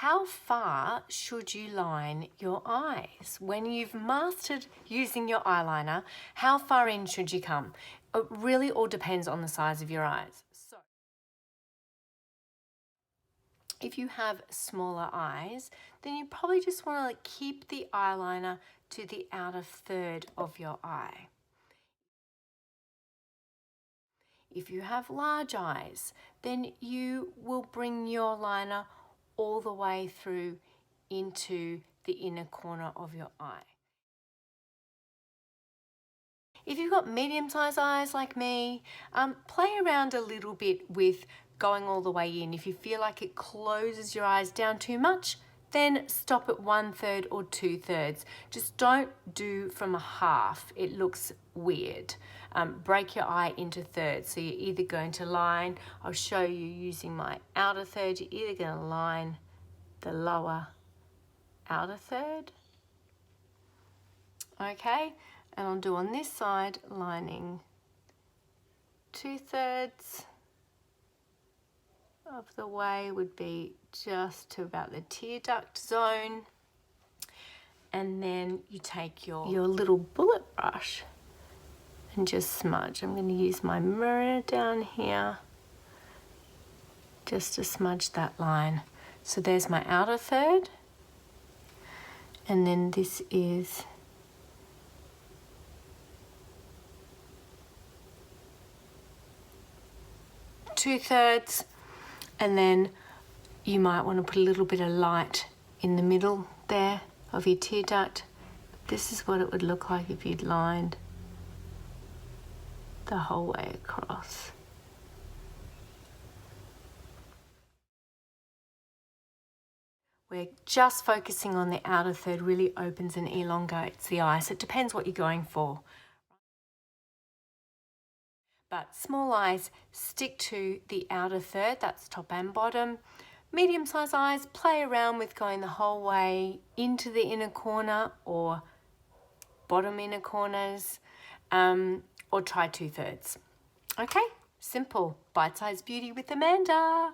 How far should you line your eyes? When you've mastered using your eyeliner, how far in should you come? It really all depends on the size of your eyes. So, if you have smaller eyes, then you probably just want to keep the eyeliner to the outer third of your eye. If you have large eyes, then you will bring your liner all the way through into the inner corner of your eye. If you've got medium-sized eyes like me, play around a little bit with going all the way in. If you feel like it closes your eyes down too much, then stop at 1/3 or 2/3. Just don't do from a half. It looks weird. Break your eye into thirds. So you're either going to line, I'll show you using my outer third, you're either going to line the lower outer third. Okay, and I'll do on this side, lining 2/3 of the way would be just to about the tear duct zone. And then you take your little bullet brush and just smudge. I'm going to use my mirror down here just to smudge that line. So there's my outer third, and then this is two-thirds, and then you might want to put a little bit of light in the middle there of your tear duct. This is what it would look like if you'd lined the whole way across. We're just focusing on the outer third, really opens and elongates the eye. So it depends what you're going for. But small eyes, stick to the outer third, that's top and bottom. Medium-sized eyes, play around with going the whole way into the inner corner or bottom inner corners, or try 2/3. Okay, simple, bite-sized beauty with Amanda.